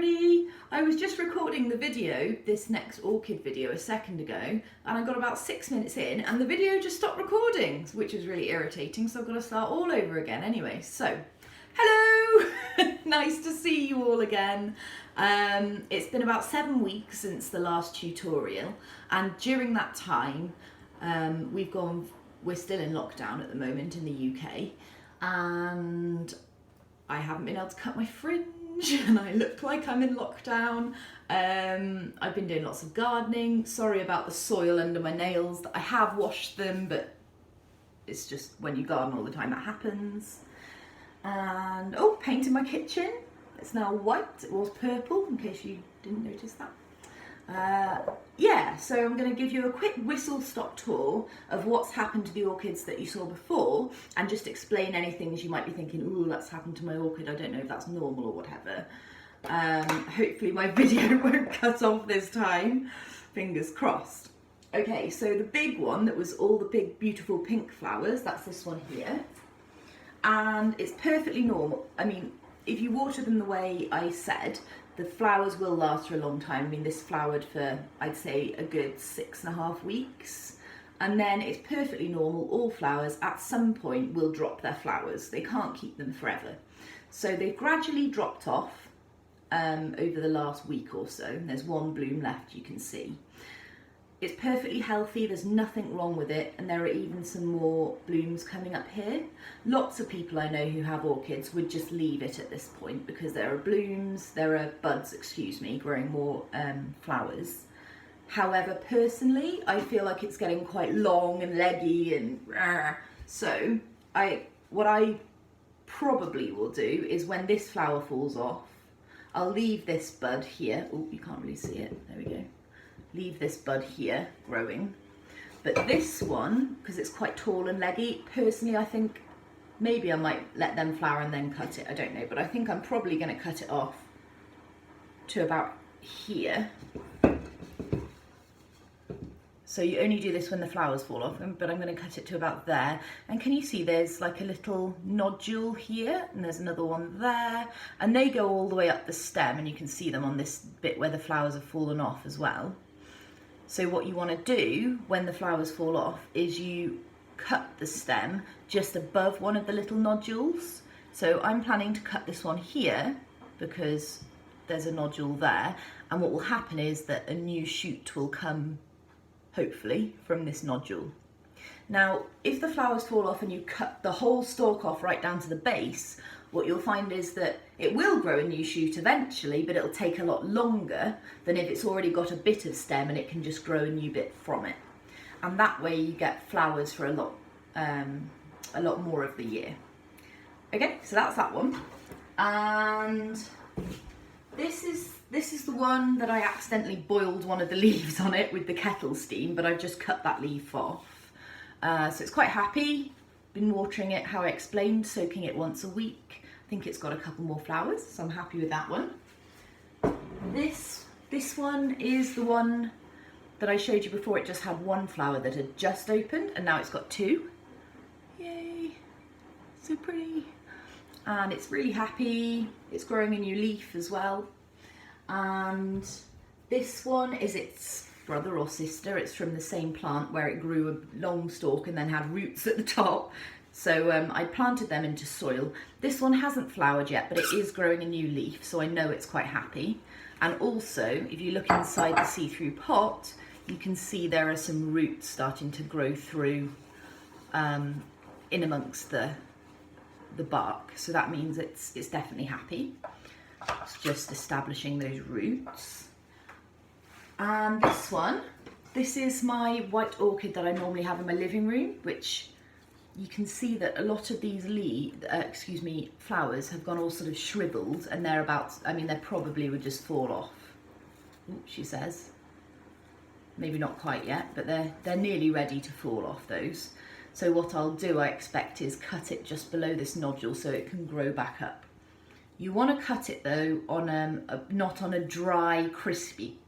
everybody! I was just recording the video, this next orchid video, a second ago, and I got about 6 minutes in and the video just stopped recording, which was really irritating, so I've got to start all over again anyway. So, hello! Nice to see you all again. It's been about 7 weeks since the last tutorial, and during that time we're still in lockdown at the moment in the UK, and I haven't been able to cut my fringe and I look like I'm in lockdown. I've been doing lots of gardening. Sorry about the soil under my nails. I have washed them, but it's just when you garden all the time that happens. And oh, painted my kitchen. It's now white. It was purple, in case you didn't notice that. Yeah, so I'm going to give you a quick whistle-stop tour of what's happened to the orchids that you saw before, and just explain any things you might be thinking, ooh, that's happened to my orchid, I don't know if that's normal or whatever. Hopefully my video won't cut off this time, fingers crossed. Okay, so the big one that was all the big beautiful pink flowers, that's this one here, and it's perfectly normal. I mean, if you water them the way I said, the flowers will last for a long time. I mean, this flowered for, I'd say, a good 6.5 weeks. And then it's perfectly normal. All flowers at some point will drop their flowers. They can't keep them forever. So they've gradually dropped off over the last week or so. And there's one bloom left, you can see. It's perfectly healthy, there's nothing wrong with it, and there are even some more blooms coming up here. Lots of people I know who have orchids would just leave it at this point because there are buds, growing more flowers. However, personally, I feel like it's getting quite long and leggy and so what I probably will do is when this flower falls off, I'll leave this bud here. Oh, you can't really see it, there we go. Leave this bud here growing, but this one, because it's quite tall and leggy, personally I think maybe I might let them flower and then cut it, I don't know, but I think I'm probably going to cut it off to about here. So you only do this when the flowers fall off, but I'm going to cut it to about there. And can you see there's like a little nodule here, and there's another one there, and they go all the way up the stem, and you can see them on this bit where the flowers have fallen off as well. So what you want to do when the flowers fall off is you cut the stem just above one of the little nodules. So I'm planning to cut this one here because there's a nodule there, and what will happen is that a new shoot will come, hopefully, from this nodule. Now, if the flowers fall off and you cut the whole stalk off right down to the base, what you'll find is that it will grow a new shoot eventually, but it'll take a lot longer than if it's already got a bit of stem and it can just grow a new bit from it. And that way you get flowers for a lot more of the year. Okay, so that's that one. And this is the one that I accidentally boiled one of the leaves on it with the kettle steam, but I've just cut that leaf off. So it's quite happy. Been watering it how I explained, soaking it once a week. I think it's got a couple more flowers, so I'm happy with that one. This one is the one that I showed you before. It just had one flower that had just opened, and now it's got two. Yay, so pretty. And it's really happy. It's growing a new leaf as well. And this one is its brother or sister. It's from the same plant where it grew a long stalk and then had roots at the top. So I planted them into soil. This one hasn't flowered yet, but it is growing a new leaf, so I know it's quite happy. And also, if you look inside the see-through pot, you can see there are some roots starting to grow through in amongst the bark. So that means it's definitely happy. It's just establishing those roots. And this is my white orchid that I normally have in my living room, which you can see that a lot of these flowers have gone all sort of shriveled, and they're they probably would just fall off. Ooh, she says. Maybe not quite yet, but they're nearly ready to fall off, those. So what I'll do, I expect, is cut it just below this nodule so it can grow back up. You want to cut it though on not on a dry crispy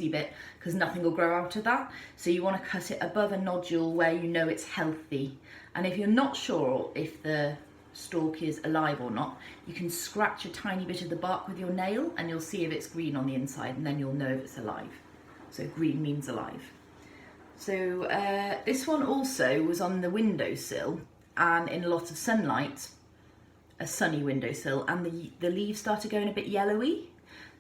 bit, because nothing will grow out of that. So you want to cut it above a nodule where you know it's healthy. And if you're not sure if the stalk is alive or not, you can scratch a tiny bit of the bark with your nail and you'll see if it's green on the inside, and then you'll know if it's alive. So green means alive. So this one also was on the windowsill and in a lot of sunlight, a sunny windowsill, and the leaves started going a bit yellowy.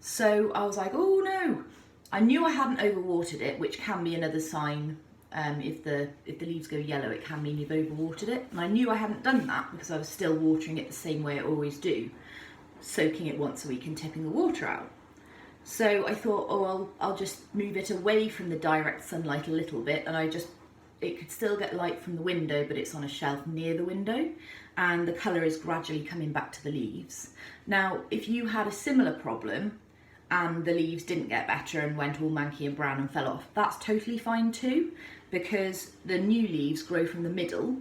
So I was like, oh no. I knew I hadn't overwatered it, which can be another sign. If the leaves go yellow, it can mean you've overwatered it. And I knew I hadn't done that because I was still watering it the same way I always do, soaking it once a week and tipping the water out. So I thought, oh, I'll just move it away from the direct sunlight a little bit, and it could still get light from the window, but it's on a shelf near the window, and the colour is gradually coming back to the leaves. Now, if you had a similar problem and the leaves didn't get better and went all manky and brown and fell off, that's totally fine too, because the new leaves grow from the middle,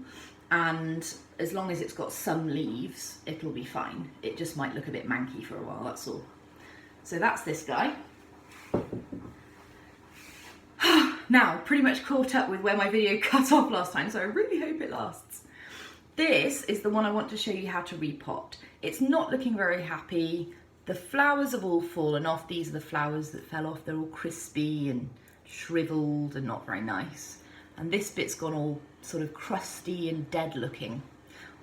and as long as it's got some leaves, it'll be fine. It just might look a bit manky for a while, that's all. So that's this guy. Now, pretty much caught up with where my video cut off last time, so I really hope it lasts. This is the one I want to show you how to repot. It's not looking very happy. The flowers have all fallen off. These are the flowers that fell off. They're all crispy and shriveled and not very nice. And this bit's gone all sort of crusty and dead looking.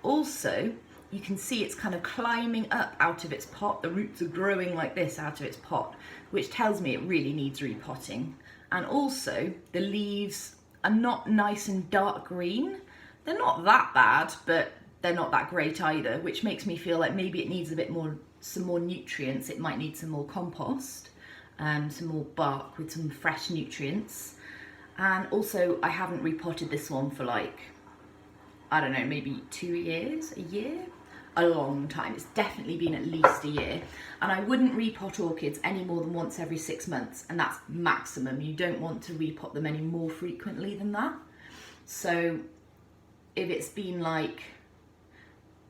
Also, you can see it's kind of climbing up out of its pot. The roots are growing like this out of its pot, which tells me it really needs repotting. And also, the leaves are not nice and dark green. They're not that bad, but they're not that great either, which makes me feel like maybe it needs a bit more, some more nutrients. It might need some more compost, some more bark with some fresh nutrients. And also, I haven't repotted this one for like, I don't know, maybe 2 years, a year? A long time. It's definitely been at least a year. And I wouldn't repot orchids any more than once every 6 months, and that's maximum. You don't want to repot them any more frequently than that. So if it's been like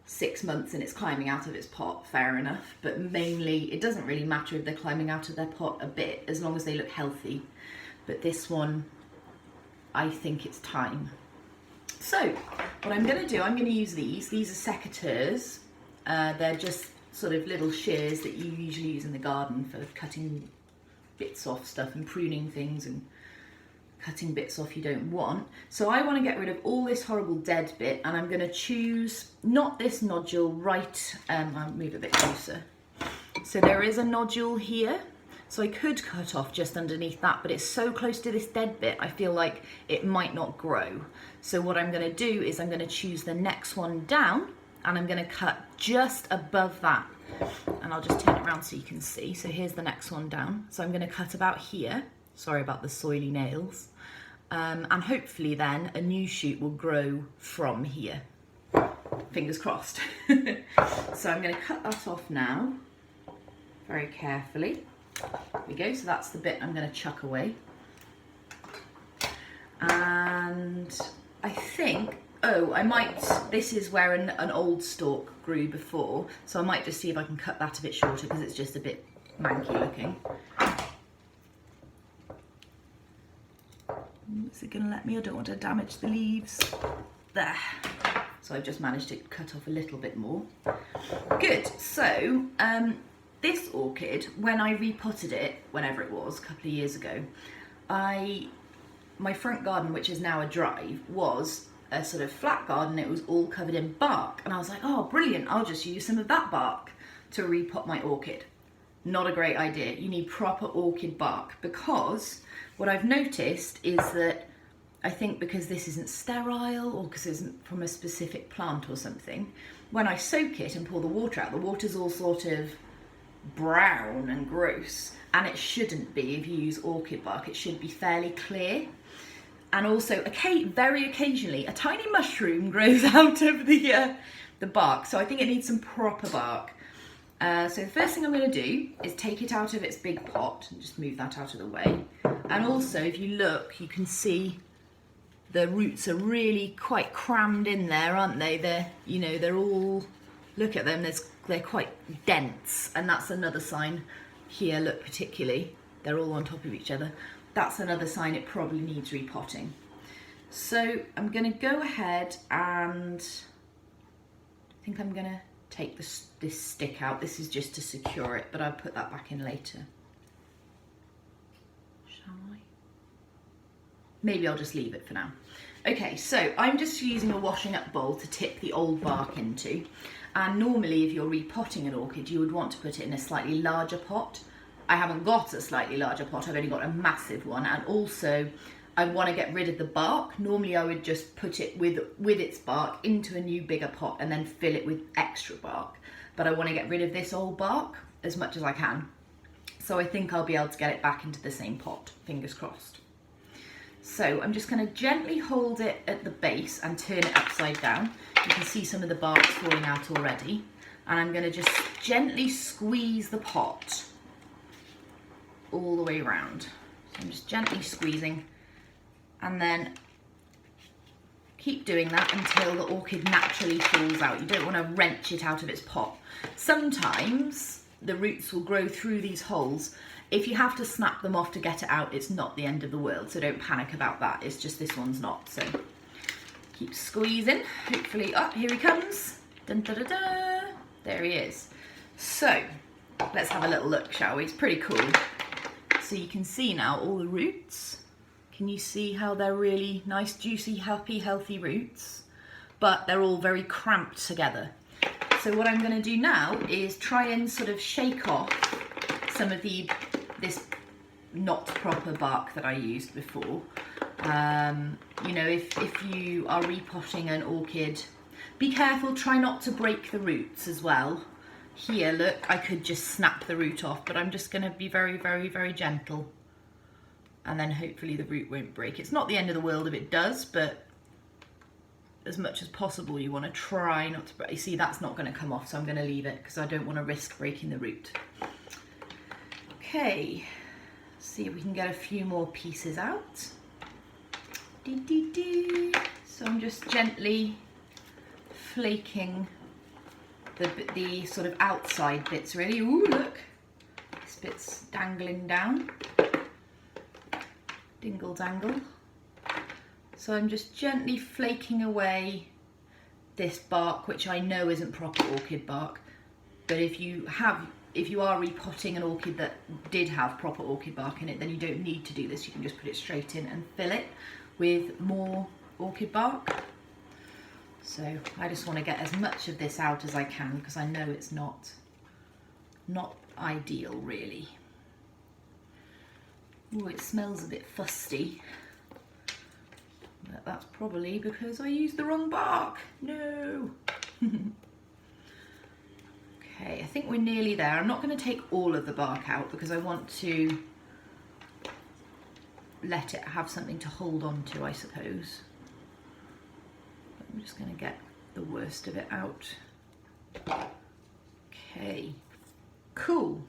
6 months and it's climbing out of its pot, fair enough. But mainly, it doesn't really matter if they're climbing out of their pot a bit, as long as they look healthy. But this one, I think it's time. So what I'm going to do, I'm going to use these. These are secateurs. They're just sort of little shears that you usually use in the garden for cutting bits off stuff and pruning things and cutting bits off you don't want. So I want to get rid of all this horrible dead bit, and I'm going to choose not this nodule right, I'll move a bit closer. So there is a nodule here. So I could cut off just underneath that, but it's so close to this dead bit, I feel like it might not grow. So what I'm going to do is I'm going to choose the next one down, and I'm going to cut just above that. And I'll just turn it around so you can see. So here's the next one down. So I'm going to cut about here. Sorry about the soily nails. And hopefully then a new shoot will grow from here. Fingers crossed. So I'm going to cut that off now, very carefully. There we go, so that's the bit I'm going to chuck away. And I think, this is where an old stalk grew before, so I might just see if I can cut that a bit shorter because it's just a bit manky looking. Is it going to let me? I don't want to damage the leaves. There. So I've just managed to cut off a little bit more. Good, so this orchid, when I repotted it, whenever it was, a couple of years ago, my front garden, which is now a drive, was a sort of flat garden. It was all covered in bark, and I was like, oh brilliant, I'll just use some of that bark to repot my orchid. Not a great idea. You need proper orchid bark, because what I've noticed is that, I think because this isn't sterile or because it isn't from a specific plant or something, when I soak it and pour the water out, the water's all sort of brown and gross, and it shouldn't be. If you use orchid bark, it should be fairly clear. And also, very occasionally, a tiny mushroom grows out of the bark, so I think it needs some proper bark. So the first thing I'm going to do is take it out of its big pot and just move that out of the way. And also, if you look, you can see the roots are really quite crammed in there, aren't they? They're all, look at them, they're quite dense, and that's another sign here, look, particularly, they're all on top of each other. That's another sign it probably needs repotting. So I'm going to go ahead and, I think I'm gonna take this stick out. This is just to secure it, but I'll put that back in later. Shall I? Maybe I'll just leave it for now. Okay, so I'm just using a washing up bowl to tip the old bark into. And normally if you're repotting an orchid, you would want to put it in a slightly larger pot. I haven't got a slightly larger pot, I've only got a massive one. And also I want to get rid of the bark. Normally I would just put it with its bark into a new bigger pot and then fill it with extra bark. But I want to get rid of this old bark as much as I can. So I think I'll be able to get it back into the same pot, fingers crossed. So I'm just going to gently hold it at the base and turn it upside down. You can see some of the bark's falling out already. And I'm going to just gently squeeze the pot all the way around. So I'm just gently squeezing, and then keep doing that until the orchid naturally falls out. You don't want to wrench it out of its pot. Sometimes the roots will grow through these holes. If you have to snap them off to get it out, it's not the end of the world, so don't panic about that. It's just this one's not. So keep squeezing. Hopefully, oh, here he comes. Dun, da, da, da. There he is. So let's have a little look, shall we? It's pretty cool. So you can see now all the roots. Can you see how they're really nice, juicy, happy, healthy roots? But they're all very cramped together. So what I'm going to do now is try and sort of shake off some of this not proper bark that I used before. You know, if you are repotting an orchid, be careful, try not to break the roots as well. Here, look, I could just snap the root off, but I'm just going to be very, very, very gentle. And then hopefully the root won't break. It's not the end of the world if it does, but as much as possible you want to try not to break. You see, that's not going to come off, so I'm going to leave it because I don't want to risk breaking the root. Okay, let's see if we can get a few more pieces out. So I'm just gently flaking the sort of outside bits really. Ooh, look, this bit's dangling down. Dingle dangle. So I'm just gently flaking away this bark, which I know isn't proper orchid bark, but if you are repotting an orchid that did have proper orchid bark in it, then you don't need to do this. You can just put it straight in and fill it with more orchid bark. So I just want to get as much of this out as I can because I know it's not ideal really. Oh, it smells a bit fusty. But that's probably because I used the wrong bark. No. Okay, I think we're nearly there. I'm not going to take all of the bark out because I want to let it have something to hold on to, I suppose. But I'm just going to get the worst of it out. Okay, cool.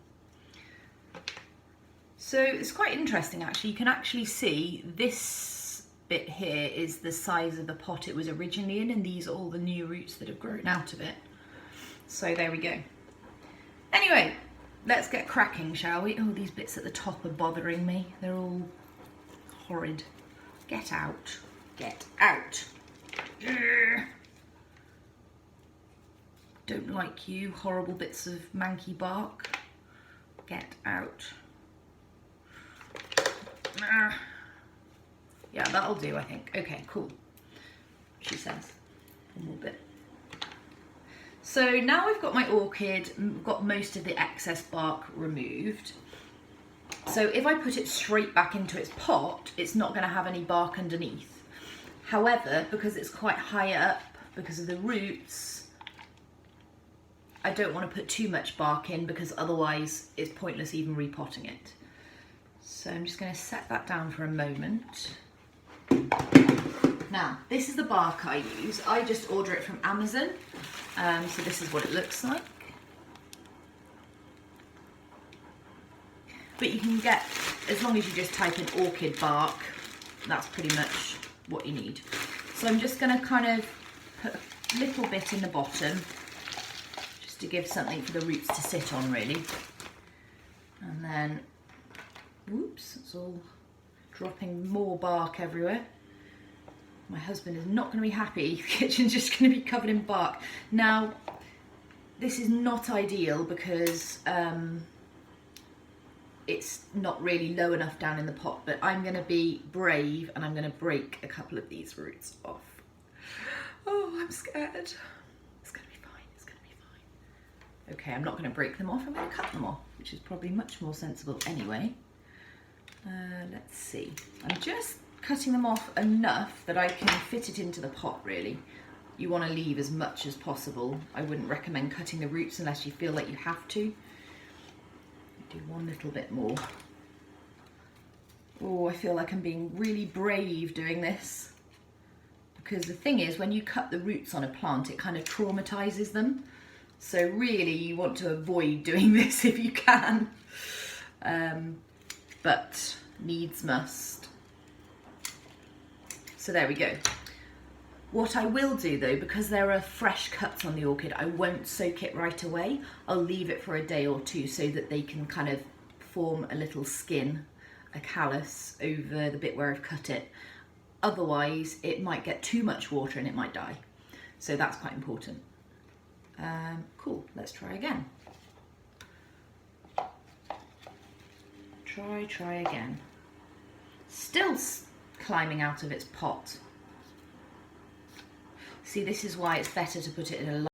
So it's quite interesting actually. You can actually see this bit here is the size of the pot it was originally in, and these are all the new roots that have grown out of it. So there we go. Anyway, let's get cracking, shall we? Oh, these bits at the top are bothering me. They're all horrid. Get out. Get out. Don't like you, horrible bits of manky bark. Get out. Yeah, that'll do, I think. Okay, cool. She says. One more bit. So now I've got my orchid, got most of the excess bark removed. So if I put it straight back into its pot, it's not going to have any bark underneath. However, because it's quite high up, because of the roots, I don't want to put too much bark in because otherwise it's pointless even repotting it. So I'm just going to set that down for a moment. Now, this is the bark I use. I just order it from Amazon. So this is what it looks like. But you can get, as long as you just type in orchid bark, that's pretty much what you need. So I'm just going to kind of put a little bit in the bottom, just to give something for the roots to sit on really. And then, whoops, it's all dropping more bark everywhere. My husband is not going to be happy. The kitchen's just going to be covered in bark. Now, this is not ideal because it's not really low enough down in the pot, but I'm going to be brave and I'm going to break a couple of these roots off. Oh, I'm scared. It's going to be fine. It's going to be fine. Okay, I'm not going to break them off. I'm going to cut them off, which is probably much more sensible anyway. Let's see. I'm just cutting them off enough that I can fit it into the pot, really. You want to leave as much as possible. I wouldn't recommend cutting the roots unless you feel like you have to. Do one little bit more. Oh, I feel like I'm being really brave doing this. Because the thing is, when you cut the roots on a plant, it kind of traumatizes them. So really, you want to avoid doing this if you can. But needs must. So there we go. What I will do though, because there are fresh cuts on the orchid, I won't soak it right away. I'll leave it for a day or two so that they can kind of form a little skin, a callus over the bit where I've cut it. Otherwise, it might get too much water and it might die. So that's quite important. Cool, let's try again. Try again. Still climbing out of its pot. See, this is why it's better to put it in a